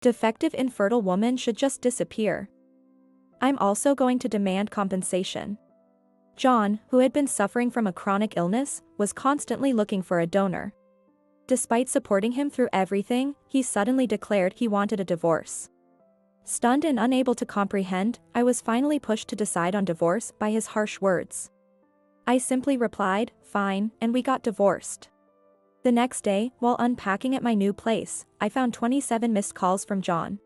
Defective infertile woman should just disappear. I'm also going to demand compensation. John, who had been suffering from a chronic illness, was constantly looking for a donor. Despite supporting him through everything, he suddenly declared he wanted a divorce. Stunned and unable to comprehend, I was finally pushed to decide on divorce by his harsh words. I simply replied, "Fine," and we got divorced. The next day, while unpacking at my new place, I found 27 missed calls from John.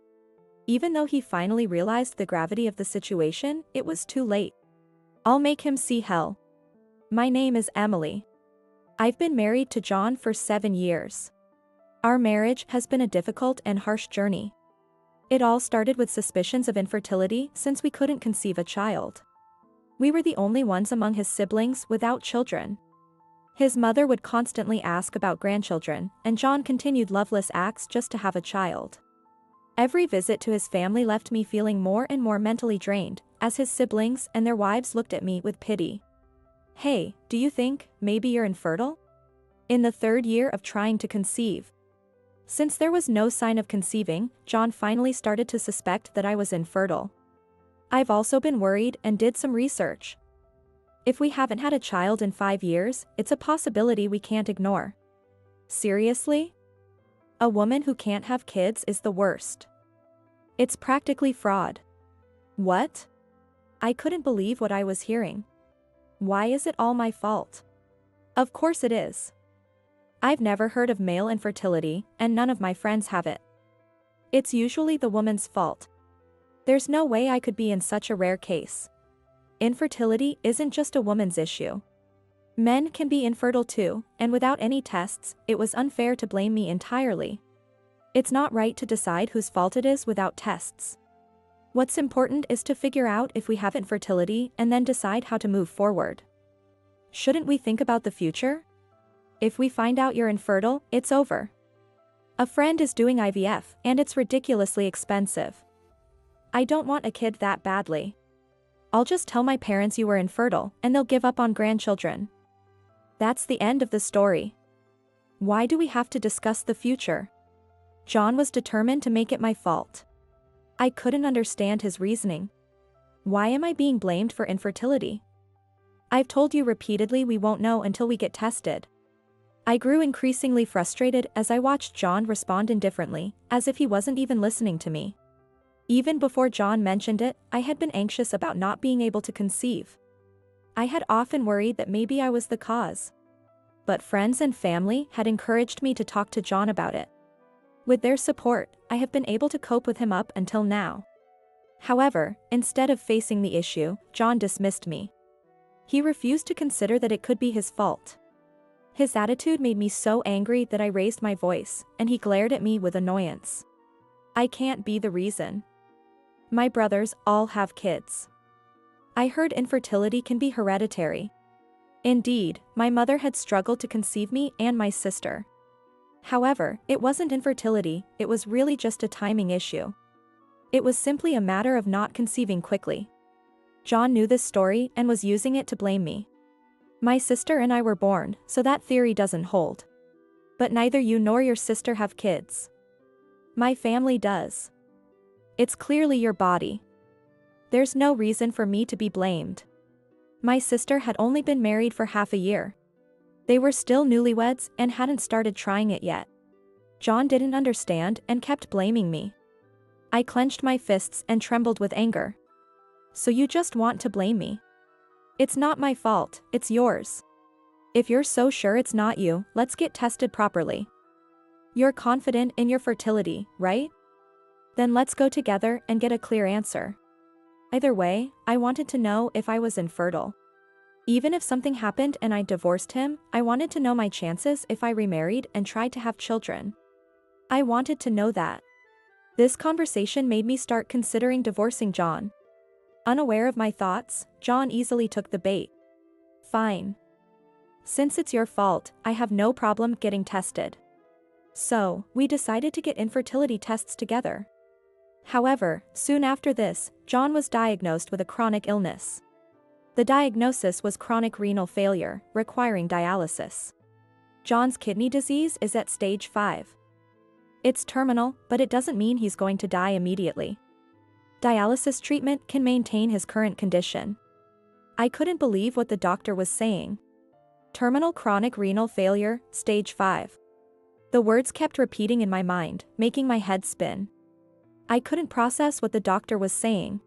Even though he finally realized the gravity of the situation, it was too late. I'll make him see hell. My name is Emily. I've been married to John for 7 years. Our marriage has been a difficult and harsh journey. It all started with suspicions of infertility since we couldn't conceive a child. We were the only ones among his siblings without children. His mother would constantly ask about grandchildren, and John continued loveless acts just to have a child. Every visit to his family left me feeling more and more mentally drained, as his siblings and their wives looked at me with pity. "Hey, do you think maybe you're infertile?" In the 3rd year of trying to conceive. Since there was no sign of conceiving, John finally started to suspect that I was infertile. I've also been worried and did some research. If we haven't had a child in 5 years, it's a possibility we can't ignore. Seriously? A woman who can't have kids is the worst. It's practically fraud. What? I couldn't believe what I was hearing. Why is it all my fault? Of course it is. I've never heard of male infertility, and none of my friends have it. It's usually the woman's fault. There's no way I could be in such a rare case. Infertility isn't just a woman's issue. Men can be infertile too, and without any tests, it was unfair to blame me entirely. It's not right to decide whose fault it is without tests. What's important is to figure out if we have infertility and then decide how to move forward. Shouldn't we think about the future? If we find out you're infertile, it's over. A friend is doing IVF, and it's ridiculously expensive. I don't want a kid that badly. I'll just tell my parents you were infertile, and they'll give up on grandchildren. That's the end of the story. Why do we have to discuss the future? John was determined to make it my fault. I couldn't understand his reasoning. Why am I being blamed for infertility? I've told you repeatedly we won't know until we get tested. I grew increasingly frustrated as I watched John respond indifferently, as if he wasn't even listening to me. Even before John mentioned it, I had been anxious about not being able to conceive. I had often worried that maybe I was the cause. But friends and family had encouraged me to talk to John about it. With their support, I have been able to cope with him up until now. However, instead of facing the issue, John dismissed me. He refused to consider that it could be his fault. His attitude made me so angry that I raised my voice, and he glared at me with annoyance. I can't be the reason. My brothers all have kids. I heard infertility can be hereditary. Indeed, my mother had struggled to conceive me and my sister. However, it wasn't infertility, it was really just a timing issue. It was simply a matter of not conceiving quickly. John knew this story and was using it to blame me. My sister and I were born, so that theory doesn't hold. But neither you nor your sister have kids. My family does. It's clearly your body. There's no reason for me to be blamed. My sister had only been married for half a year. They were still newlyweds and hadn't started trying it yet. John didn't understand and kept blaming me. I clenched my fists and trembled with anger. So you just want to blame me? It's not my fault, it's yours. If you're so sure it's not you, let's get tested properly. You're confident in your fertility, right? Then let's go together and get a clear answer. Either way, I wanted to know if I was infertile. Even if something happened and I divorced him, I wanted to know my chances if I remarried and tried to have children. I wanted to know that. This conversation made me start considering divorcing John. Unaware of my thoughts, John easily took the bait. Fine. Since it's your fault, I have no problem getting tested. So, we decided to get infertility tests together. However, soon after this, John was diagnosed with a chronic illness. The diagnosis was chronic renal failure, requiring dialysis. John's kidney disease is at stage 5. It's terminal, but it doesn't mean he's going to die immediately. Dialysis treatment can maintain his current condition. I couldn't believe what the doctor was saying. Terminal chronic renal failure, stage 5. The words kept repeating in my mind, making my head spin. I couldn't process what the doctor was saying.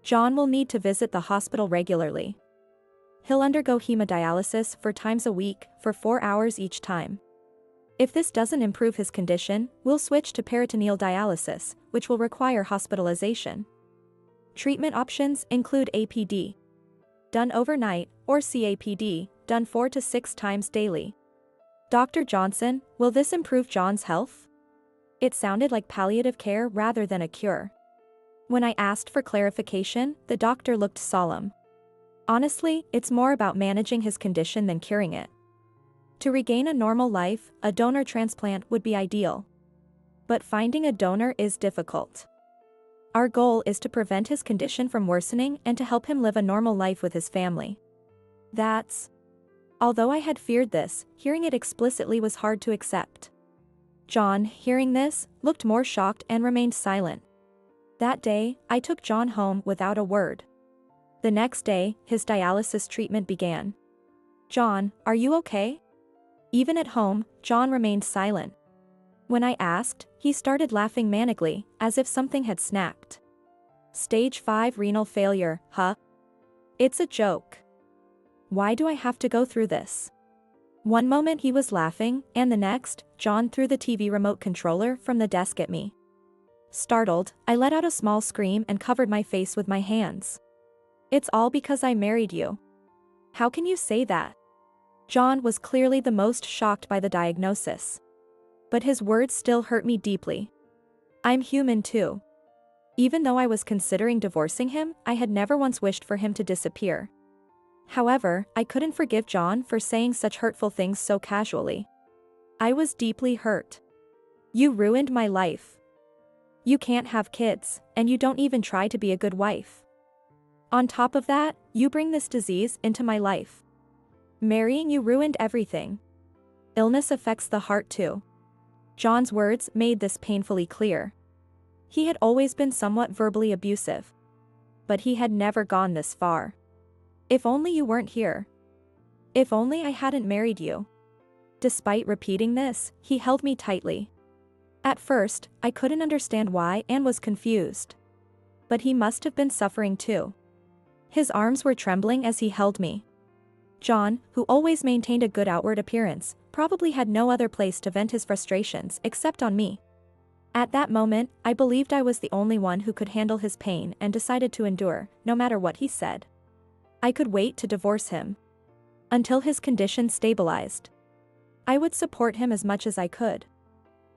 John will need to visit the hospital regularly. He'll undergo hemodialysis 4 times a week, for 4 hours each time. If this doesn't improve his condition, we'll switch to peritoneal dialysis, which will require hospitalization. Treatment options include APD, done overnight, or CAPD, done 4 to 6 times daily. Dr. Johnson, will this improve John's health? It sounded like palliative care rather than a cure. When I asked for clarification, the doctor looked solemn. Honestly, it's more about managing his condition than curing it. To regain a normal life, a donor transplant would be ideal. But finding a donor is difficult. Our goal is to prevent his condition from worsening and to help him live a normal life with his family. Although I had feared this, hearing it explicitly was hard to accept. John, hearing this, looked more shocked and remained silent. That day, I took John home without a word. The next day, his dialysis treatment began. John, are you okay? Even at home, John remained silent. When I asked, he started laughing manically, as if something had snapped. Stage 5 renal failure, huh? It's a joke. Why do I have to go through this? One moment he was laughing, and the next, John threw the TV remote controller from the desk at me. Startled, I let out a small scream and covered my face with my hands. It's all because I married you. How can you say that? John was clearly the most shocked by the diagnosis. But his words still hurt me deeply. I'm human too. Even though I was considering divorcing him, I had never once wished for him to disappear. However, I couldn't forgive John for saying such hurtful things so casually. I was deeply hurt. You ruined my life. You can't have kids, and you don't even try to be a good wife. On top of that, you bring this disease into my life. Marrying you ruined everything. Illness affects the heart too. John's words made this painfully clear. He had always been somewhat verbally abusive. But he had never gone this far. If only you weren't here. If only I hadn't married you. Despite repeating this, he held me tightly. At first, I couldn't understand why and was confused. But he must have been suffering too. His arms were trembling as he held me. John, who always maintained a good outward appearance, probably had no other place to vent his frustrations except on me. At that moment, I believed I was the only one who could handle his pain and decided to endure, no matter what he said. I could wait to divorce him. Until his condition stabilized. I would support him as much as I could.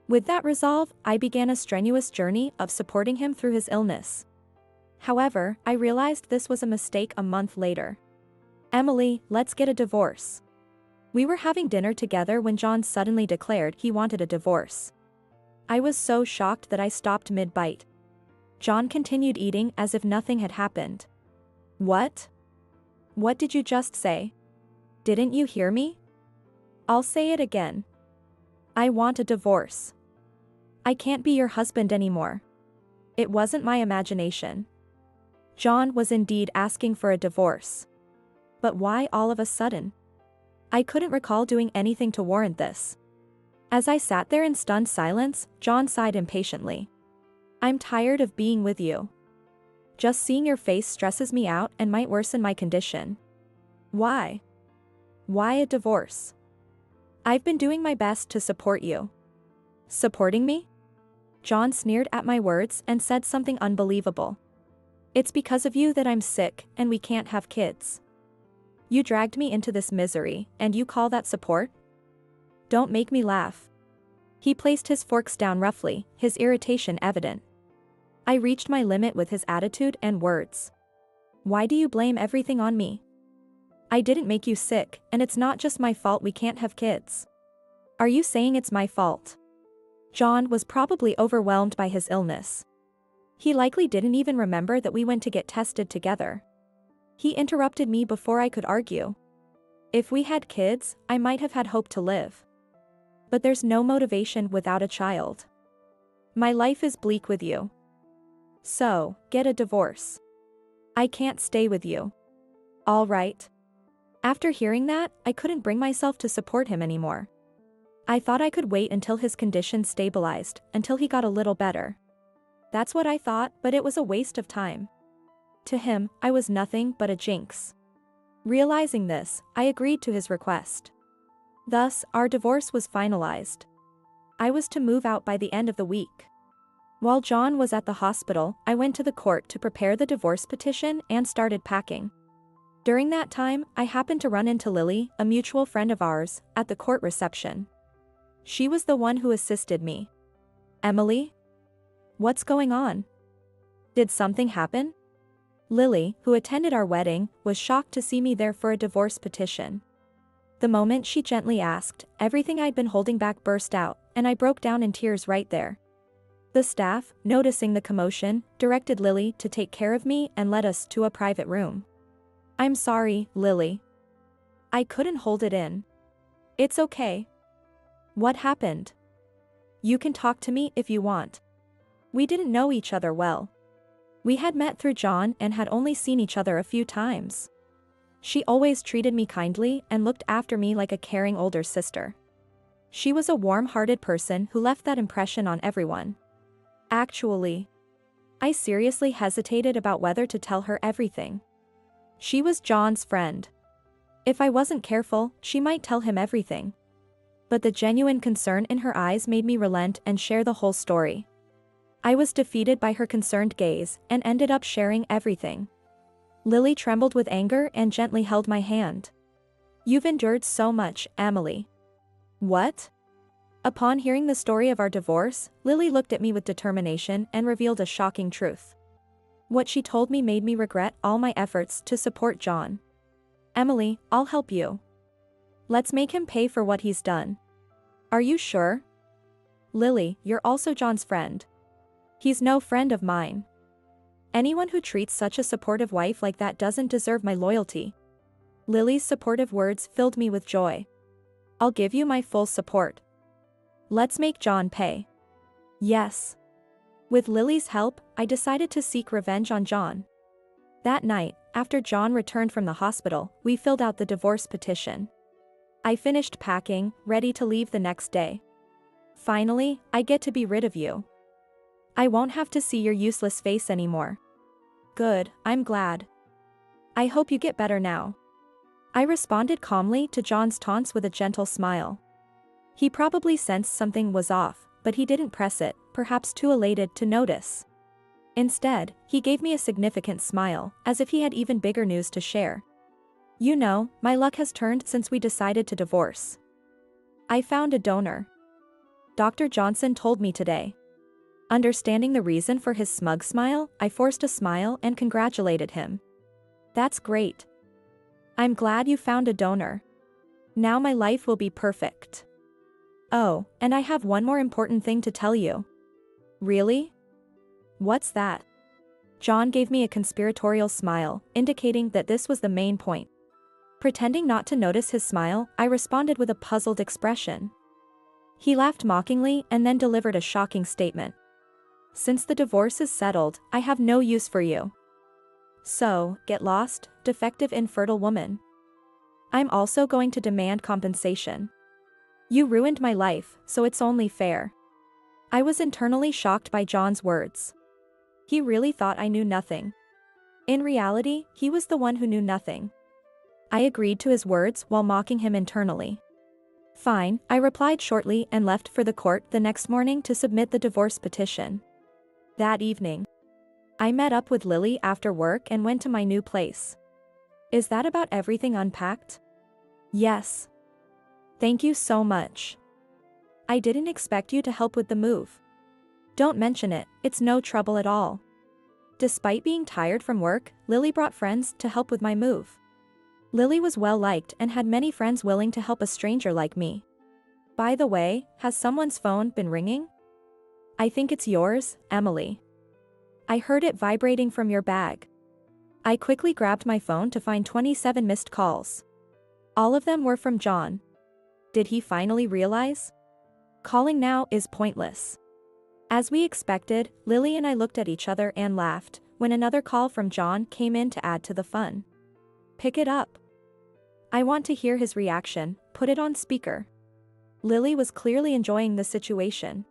With that resolve, I began a strenuous journey of supporting him through his illness. However, I realized this was a mistake a month later. Emily, let's get a divorce. We were having dinner together when John suddenly declared he wanted a divorce. I was so shocked that I stopped mid-bite. John continued eating as if nothing had happened. What? What did you just say? Didn't you hear me? I'll say it again. I want a divorce. I can't be your husband anymore. It wasn't my imagination. John was indeed asking for a divorce. But why all of a sudden? I couldn't recall doing anything to warrant this. As I sat there in stunned silence, John sighed impatiently. I'm tired of being with you. Just seeing your face stresses me out and might worsen my condition. Why? Why a divorce? I've been doing my best to support you. Supporting me? John sneered at my words and said something unbelievable. It's because of you that I'm sick and we can't have kids. You dragged me into this misery, and you call that support? Don't make me laugh. He placed his forks down roughly, his irritation evident. I reached my limit with his attitude and words. Why do you blame everything on me? I didn't make you sick, and it's not just my fault we can't have kids. Are you saying it's my fault? John was probably overwhelmed by his illness. He likely didn't even remember that we went to get tested together. He interrupted me before I could argue. If we had kids, I might have had hope to live. But there's no motivation without a child. My life is bleak with you. So, get a divorce. I can't stay with you. All right. After hearing that, I couldn't bring myself to support him anymore. I thought I could wait until his condition stabilized, until he got a little better. That's what I thought, but it was a waste of time. To him, I was nothing but a jinx. Realizing this, I agreed to his request. Thus, our divorce was finalized. I was to move out by the end of the week. While John was at the hospital, I went to the court to prepare the divorce petition and started packing. During that time, I happened to run into Lily, a mutual friend of ours, at the court reception. She was the one who assisted me. Emily? What's going on? Did something happen? Lily, who attended our wedding, was shocked to see me there for a divorce petition. The moment she gently asked, everything I'd been holding back burst out, and I broke down in tears right there. The staff, noticing the commotion, directed Lily to take care of me and led us to a private room. I'm sorry, Lily. I couldn't hold it in. It's okay. What happened? You can talk to me if you want. We didn't know each other well. We had met through John and had only seen each other a few times. She always treated me kindly and looked after me like a caring older sister. She was a warm-hearted person who left that impression on everyone. Actually, I seriously hesitated about whether to tell her everything. She was John's friend. If I wasn't careful, she might tell him everything. But the genuine concern in her eyes made me relent and share the whole story. I was defeated by her concerned gaze and ended up sharing everything. Lily trembled with anger and gently held my hand. You've endured so much, Emily. What? Upon hearing the story of our divorce, Lily looked at me with determination and revealed a shocking truth. What she told me made me regret all my efforts to support John. Emily, I'll help you. Let's make him pay for what he's done. Are you sure? Lily, you're also John's friend. He's no friend of mine. Anyone who treats such a supportive wife like that doesn't deserve my loyalty. Lily's supportive words filled me with joy. I'll give you my full support. Let's make John pay. Yes. With Lily's help, I decided to seek revenge on John. That night, after John returned from the hospital, we filled out the divorce petition. I finished packing, ready to leave the next day. Finally, I get to be rid of you. I won't have to see your useless face anymore. Good, I'm glad. I hope you get better now. I responded calmly to John's taunts with a gentle smile. He probably sensed something was off, but he didn't press it, perhaps too elated to notice. Instead, he gave me a significant smile, as if he had even bigger news to share. You know, my luck has turned since we decided to divorce. I found a donor. Dr. Johnson told me today. Understanding the reason for his smug smile, I forced a smile and congratulated him. That's great. I'm glad you found a donor. Now my life will be perfect. Oh, and I have one more important thing to tell you. Really? What's that? John gave me a conspiratorial smile, indicating that this was the main point. Pretending not to notice his smile, I responded with a puzzled expression. He laughed mockingly and then delivered a shocking statement. Since the divorce is settled, I have no use for you. So, get lost, defective infertile woman. I'm also going to demand compensation. You ruined my life, so it's only fair. I was internally shocked by John's words. He really thought I knew nothing. In reality, he was the one who knew nothing. I agreed to his words while mocking him internally. Fine, I replied shortly and left for the court the next morning to submit the divorce petition. That evening, I met up with Lily after work and went to my new place. Is that about everything unpacked? Yes. Thank you so much. I didn't expect you to help with the move. Don't mention it, it's no trouble at all. Despite being tired from work, Lily brought friends to help with my move. Lily was well liked and had many friends willing to help a stranger like me. By the way, has someone's phone been ringing? I think it's yours, Emily. I heard it vibrating from your bag. I quickly grabbed my phone to find 27 missed calls. All of them were from John. Did he finally realize? Calling now is pointless. As we expected, Lily and I looked at each other and laughed when another call from John came in to add to the fun. Pick it up. I want to hear his reaction, put it on speaker. Lily was clearly enjoying the situation.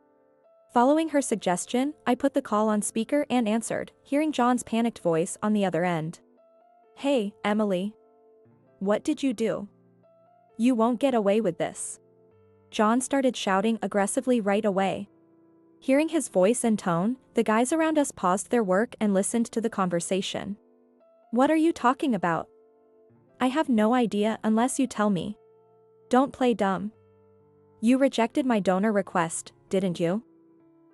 Following her suggestion, I put the call on speaker and answered, hearing John's panicked voice on the other end. Hey, Emily. What did you do? You won't get away with this. John started shouting aggressively right away. Hearing his voice and tone, the guys around us paused their work and listened to the conversation. What are you talking about? I have no idea unless you tell me. Don't play dumb. You rejected my donor request, didn't you?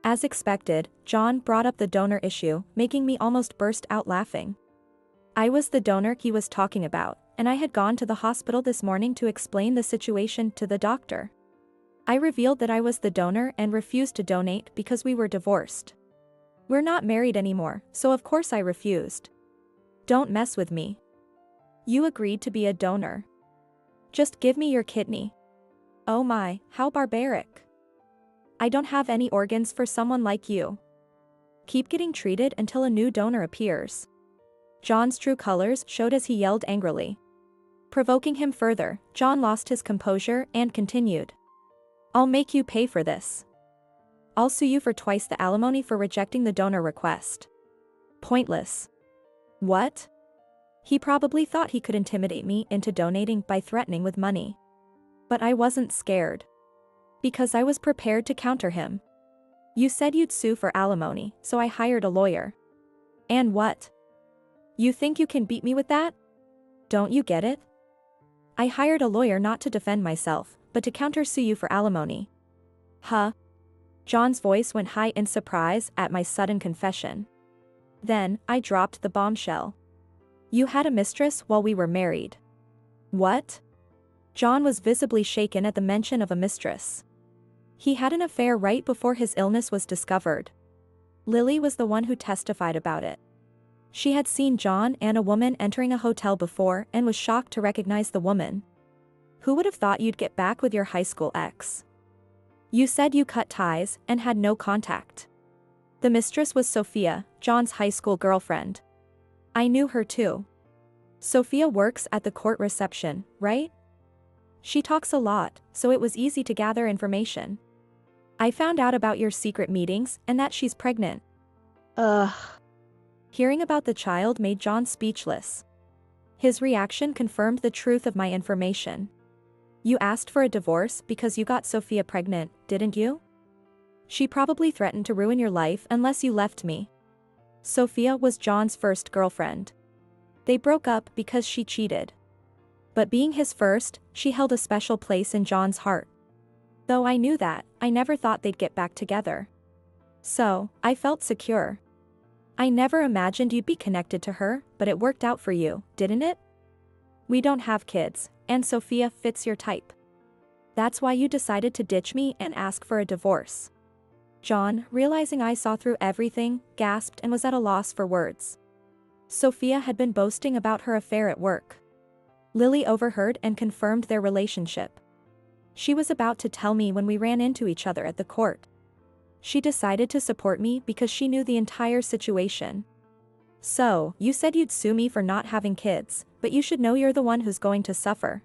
As expected, John brought up the donor issue, making me almost burst out laughing. I was the donor he was talking about, and I had gone to the hospital this morning to explain the situation to the doctor. I revealed that I was the donor and refused to donate because we were divorced. We're not married anymore, so of course I refused. Don't mess with me. You agreed to be a donor. Just give me your kidney. Oh my, how barbaric. I don't have any organs for someone like you. Keep getting treated until a new donor appears. John's true colors showed as he yelled angrily. Provoking him further, John lost his composure and continued. I'll make you pay for this. I'll sue you for twice the alimony for rejecting the donor request. Pointless. What? He probably thought he could intimidate me into donating by threatening with money. But I wasn't scared. Because I was prepared to counter him. You said you'd sue for alimony, so I hired a lawyer. And what? You think you can beat me with that? Don't you get it? I hired a lawyer not to defend myself, but to counter-sue you for alimony. Huh? John's voice went high in surprise at my sudden confession. Then, I dropped the bombshell. You had a mistress while we were married. What? John was visibly shaken at the mention of a mistress. He had an affair right before his illness was discovered. Lily was the one who testified about it. She had seen John and a woman entering a hotel before and was shocked to recognize the woman. Who would have thought you'd get back with your high school ex? You said you cut ties and had no contact. The mistress was Sophia, John's high school girlfriend. I knew her too. Sophia works at the court reception, right? She talks a lot, so it was easy to gather information. I found out about your secret meetings and that she's pregnant. Ugh. Hearing about the child made John speechless. His reaction confirmed the truth of my information. You asked for a divorce because you got Sophia pregnant, didn't you? She probably threatened to ruin your life unless you left me. Sophia was John's first girlfriend. They broke up because she cheated. But being his first, she held a special place in John's heart. Though I knew that, I never thought they'd get back together. So, I felt secure. I never imagined you'd be connected to her, but it worked out for you, didn't it? We don't have kids, and Sophia fits your type. That's why you decided to ditch me and ask for a divorce. John, realizing I saw through everything, gasped and was at a loss for words. Sophia had been boasting about her affair at work. Lily overheard and confirmed their relationship. She was about to tell me when we ran into each other at the court. She decided to support me because she knew the entire situation. So, you said you'd sue me for not having kids, but you should know you're the one who's going to suffer.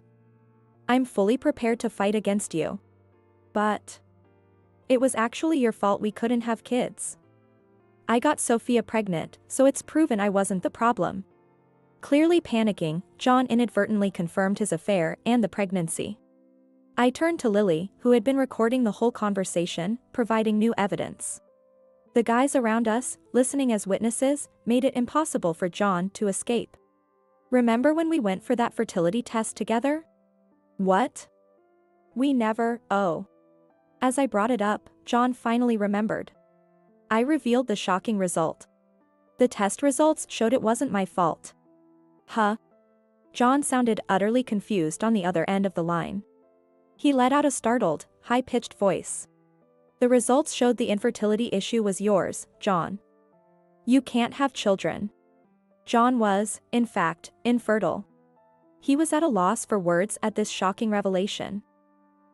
I'm fully prepared to fight against you. But it was actually your fault we couldn't have kids. I got Sophia pregnant, so it's proven I wasn't the problem. Clearly panicking, John inadvertently confirmed his affair and the pregnancy. I turned to Lily, who had been recording the whole conversation, providing new evidence. The guys around us, listening as witnesses, made it impossible for John to escape. Remember when we went for that fertility test together? What? We never, oh. As I brought it up, John finally remembered. I revealed the shocking result. The test results showed it wasn't my fault. Huh? John sounded utterly confused on the other end of the line. He let out a startled, high-pitched voice. The results showed the infertility issue was yours, John. You can't have children. John was, in fact, infertile. He was at a loss for words at this shocking revelation.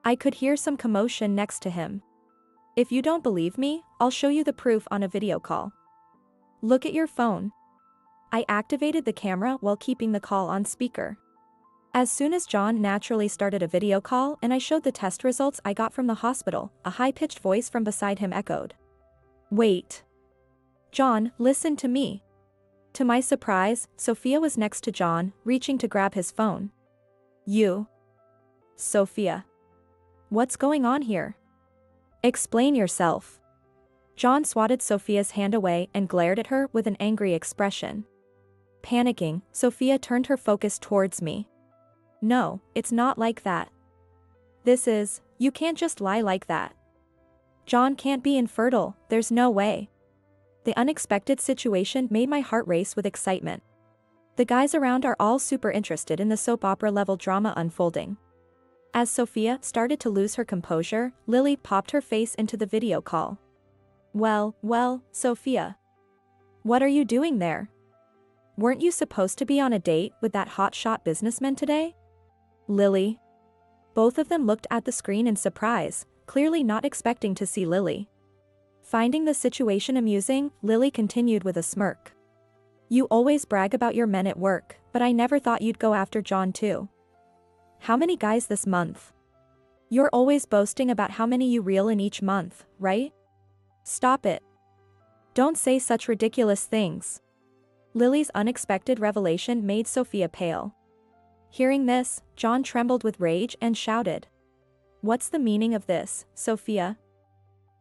I could hear some commotion next to him. If you don't believe me, I'll show you the proof on a video call. Look at your phone. I activated the camera while keeping the call on speaker. As soon as John naturally started a video call and I showed the test results I got from the hospital, a high-pitched voice from beside him echoed. Wait. John, listen to me. To my surprise, Sophia was next to John, reaching to grab his phone. You. Sophia. What's going on here? Explain yourself. John swatted Sophia's hand away and glared at her with an angry expression. Panicking, Sophia turned her focus towards me. No, it's not like that. You can't just lie like that. John can't be infertile, there's no way. The unexpected situation made my heart race with excitement. The guys around are all super interested in the soap opera level drama unfolding. As Sophia started to lose her composure, Lily popped her face into the video call. Well, Sophia. What are you doing there? Weren't you supposed to be on a date with that hotshot businessman today? Lily. Both of them looked at the screen in surprise, clearly not expecting to see Lily. Finding the situation amusing, Lily continued with a smirk. You always brag about your men at work, but I never thought you'd go after John too. How many guys this month? You're always boasting about how many you reel in each month, right? Stop it. Don't say such ridiculous things. Lily's unexpected revelation made Sophia pale. Hearing this, John trembled with rage and shouted. What's the meaning of this, Sophia?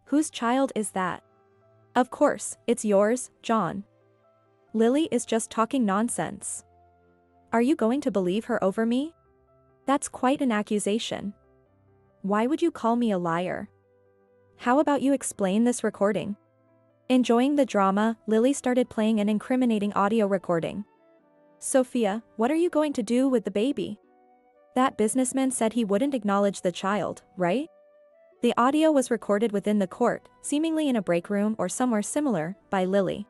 Whose child is that? Of course, it's yours, John. Lily is just talking nonsense. Are you going to believe her over me? That's quite an accusation. Why would you call me a liar? How about you explain this recording? Enjoying the drama, Lily started playing an incriminating audio recording. Sophia, what are you going to do with the baby? That businessman said he wouldn't acknowledge the child, right? The audio was recorded within the court, seemingly in a break room or somewhere similar, by Lily.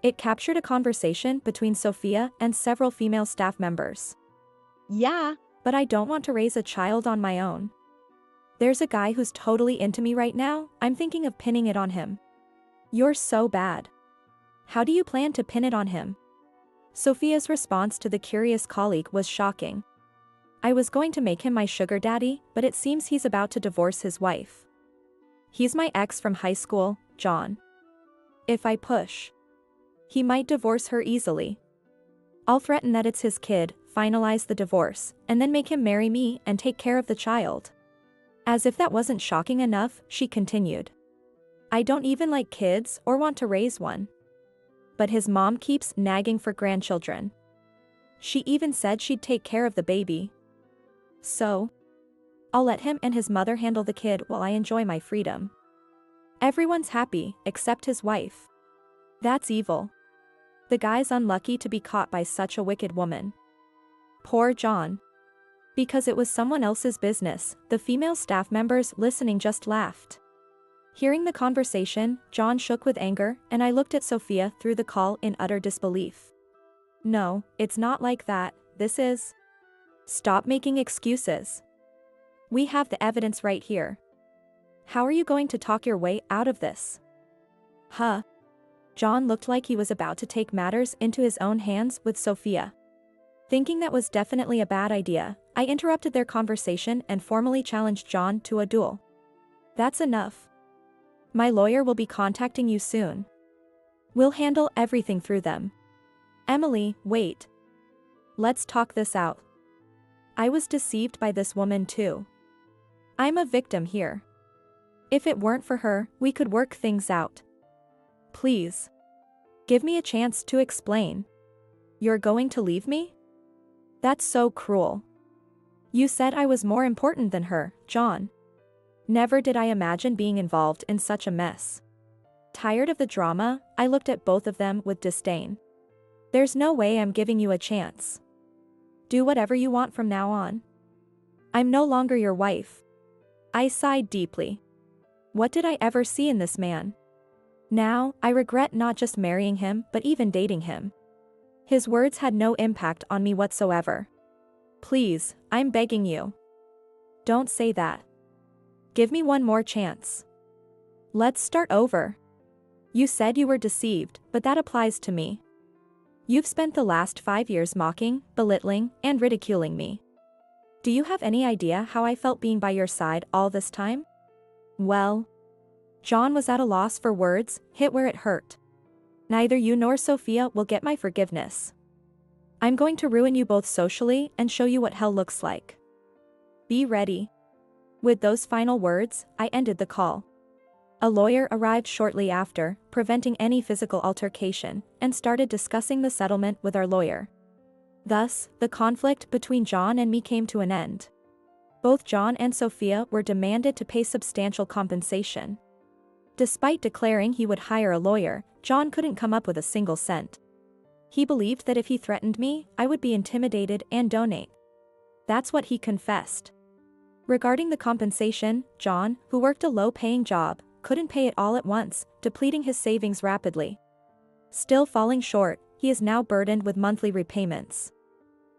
It captured a conversation between Sophia and several female staff members. Yeah, but I don't want to raise a child on my own. There's a guy who's totally into me right now, I'm thinking of pinning it on him. You're so bad. How do you plan to pin it on him? Sophia's response to the curious colleague was shocking. I was going to make him my sugar daddy, but it seems he's about to divorce his wife. He's my ex from high school, John. If I push, he might divorce her easily. I'll threaten that it's his kid, finalize the divorce, and then make him marry me and take care of the child. As if that wasn't shocking enough, she continued. I don't even like kids or want to raise one. But his mom keeps nagging for grandchildren. She even said she'd take care of the baby. So, I'll let him and his mother handle the kid while I enjoy my freedom. Everyone's happy, except his wife. That's evil. The guy's unlucky to be caught by such a wicked woman. Poor John. Because it was someone else's business, the female staff members listening just laughed. Hearing the conversation, John shook with anger, and I looked at Sophia through the call in utter disbelief. No, it's not like that, this is... Stop making excuses. We have the evidence right here. How are you going to talk your way out of this? Huh? John looked like he was about to take matters into his own hands with Sophia. Thinking that was definitely a bad idea, I interrupted their conversation and formally challenged John to a duel. That's enough. My lawyer will be contacting you soon. We'll handle everything through them. Emily, wait. Let's talk this out. I was deceived by this woman too. I'm a victim here. If it weren't for her, we could work things out. Please. Give me a chance to explain. You're going to leave me? That's so cruel. You said I was more important than her, John. Never did I imagine being involved in such a mess. Tired of the drama, I looked at both of them with disdain. There's no way I'm giving you a chance. Do whatever you want from now on. I'm no longer your wife. I sighed deeply. What did I ever see in this man? Now, I regret not just marrying him but even dating him. His words had no impact on me whatsoever. Please, I'm begging you. Don't say that. Give me one more chance. Let's start over. You said you were deceived, but that applies to me. You've spent the last 5 years mocking, belittling, and ridiculing me. Do you have any idea how I felt being by your side all this time? Well, John was at a loss for words, hit where it hurt. Neither you nor Sophia will get my forgiveness. I'm going to ruin you both socially and show you what hell looks like. Be ready. With those final words, I ended the call. A lawyer arrived shortly after, preventing any physical altercation, and started discussing the settlement with our lawyer. Thus, the conflict between John and me came to an end. Both John and Sophia were demanded to pay substantial compensation. Despite declaring he would hire a lawyer, John couldn't come up with a single cent. He believed that if he threatened me, I would be intimidated and donate. That's what he confessed. Regarding the compensation, John, who worked a low-paying job, couldn't pay it all at once, depleting his savings rapidly. Still falling short, he is now burdened with monthly repayments.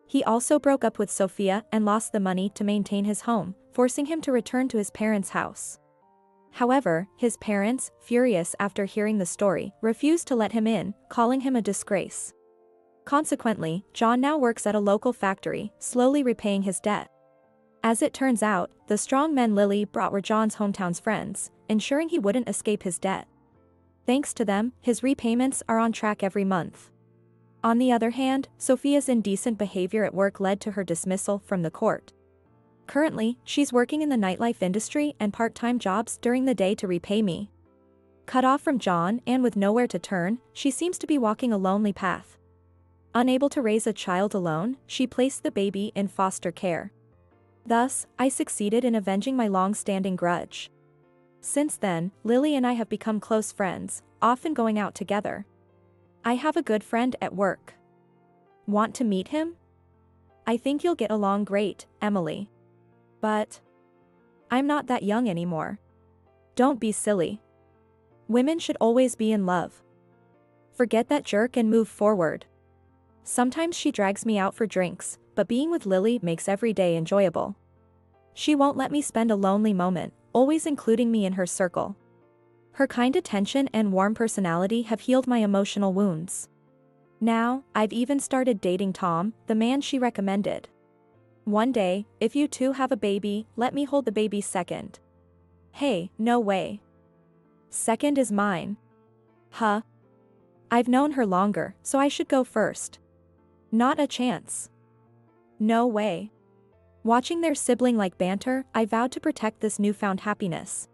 He also broke up with Sophia and lost the money to maintain his home, forcing him to return to his parents' house. However, his parents, furious after hearing the story, refused to let him in, calling him a disgrace. Consequently, John now works at a local factory, slowly repaying his debt. As it turns out, the strong men Lily brought were John's hometown's friends, ensuring he wouldn't escape his debt. Thanks to them, his repayments are on track every month. On the other hand, Sophia's indecent behavior at work led to her dismissal from the court. Currently, she's working in the nightlife industry and part-time jobs during the day to repay me. Cut off from John and with nowhere to turn, she seems to be walking a lonely path. Unable to raise a child alone, she placed the baby in foster care. Thus, I succeeded in avenging my long-standing grudge. Since then, Lily and I have become close friends, often going out together. I have a good friend at work. Want to meet him? I think you'll get along great, Emily. But I'm not that young anymore. Don't be silly. Women should always be in love. Forget that jerk and move forward. Sometimes she drags me out for drinks, but being with Lily makes every day enjoyable. She won't let me spend a lonely moment, always including me in her circle. Her kind attention and warm personality have healed my emotional wounds. Now, I've even started dating Tom, the man she recommended. One day, if you two have a baby, let me hold the baby second. Hey, no way. Second is mine. Huh? I've known her longer, so I should go first. Not a chance. No way. Watching their sibling-like banter, I vowed to protect this newfound happiness.